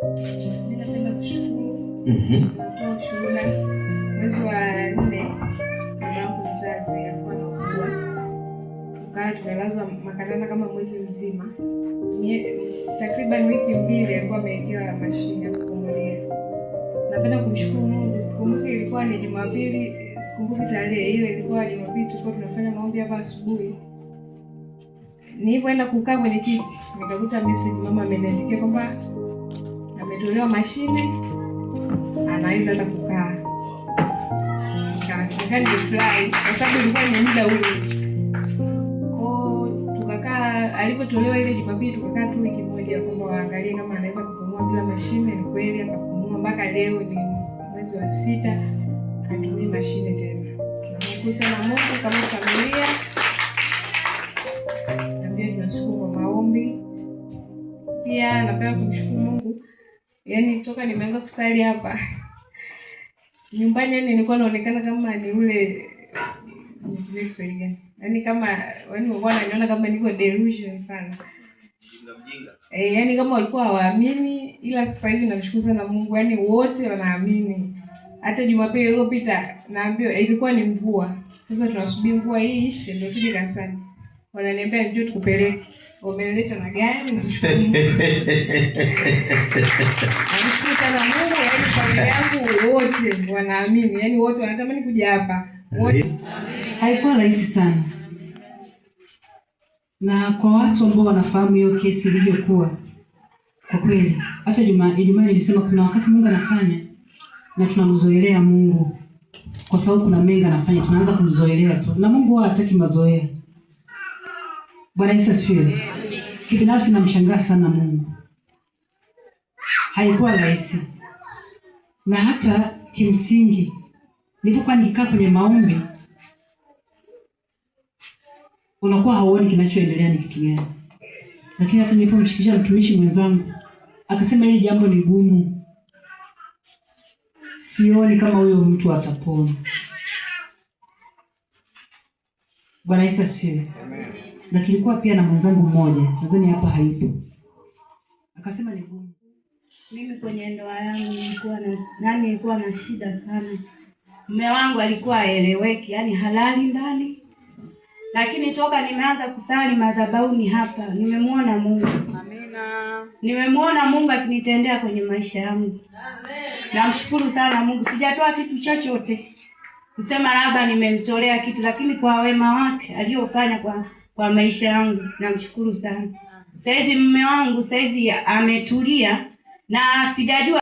Napenda kushukuru. Natoa ushuhuda. Mwezi wa 4 babangu mzazi alikuwa anaugua. Tukawa tumelazwa Makandana kama mwezi mzima. Takriban wiki 2 alikuwa amewekewa mashine ya kupumulia. Napenda kumshukuru Mungu. Sikumbuki ilikuwa ni Jumapili, sikumbuki tarehe ile, ilikuwa Jumapili tulikuwa tunafanya maombi hapa asubuhi. Nilipoenda kukaa kwenye kiti, nikakuta message mama ameniandikia kwamba ametolewa mashine, anaweza hata kukaa. Nikafurahi kwa sababu ilikuwa ni muda ule. Tukakaa, alipotolewa ile Jumapili tukakaa tu wiki moja kwamba waangalie kama anaweza kupumua bila mashine. Ni kweli akapumua mpaka leo ni mwezi wa 6 hatumii mashine tena. Tunashukuru sana Mungu kama familia. Tunashukuru kwa maombi. Pia napenda kumshukuru Mungu. Yaani toka nimeanza kusali hapa nyumbani, yani nilikuwa naonekana kama ni ule Kiswahili gani? Yaani kama walikuwa wananiona kama niko delusion sana. Yaani kama walikuwa hawaamini, ila sasa hivi namshukuru sana Mungu. Yaani wote wanaamini. Hata Jumapili iliyopita naambiwa ilikuwa ni mvua. Sasa tunasubiri mvua hii ishe ndio tuje kanisani. Wananiambia njoo tukupeleke. Wameleta na gari na mshukuru Mungu. Nashukuru sana Mungu, yaani familia yangu wote wanaamini. Yaani wote wanatamani kuja hapa. Haikuwa rahisi sana. Na kwa watu ambao wanafahamu hiyo kesi ilivyokuwa, kwa kweli hata Ijumaa nilisema kuna wakati Mungu anafanya na tunamzoelea Mungu. Kwa sababu kuna mengi anafanya, tunaanza kumzoelea tu. Na Mungu hataki mazoea. Bwana Yesu asifiwe. Kibinafsi namshangaa sana Mungu. Haikuwa rahisi. Na hata kimsingi nilipokuwa nikikaa kwenye maombi, unakuwa hauoni kinachoendelea ni kitu gani. Lakini hata nilipomshikisha mtumishi mwenzangu, akasema hili jambo ni gumu. Sioni kama huyo mtu atapona. Bwana Yesu asifiwe. Amen. Na tulikuwa pia na mwenzangu mmoja, nadhani hapa haipo. Akasema ni gumu. Mimi kwenye ndoa yangu nilikuwa na shida sana. Mume wangu alikuwa haeleweki, yani halali ndani. Lakini toka nimeanza kusali madhabahuni hapa, nimemwona Mungu. Amina. Nimemwona Mungu akinitendea kwenye maisha yangu. Amen. Namshukuru sana Mungu. Sijatoa kitu chochote kusema labda nimemtolea kitu, lakini kwa wema wake aliyofanya kwa maisha yangu namshukuru sana. Saizi mume wangu ametulia na sijajua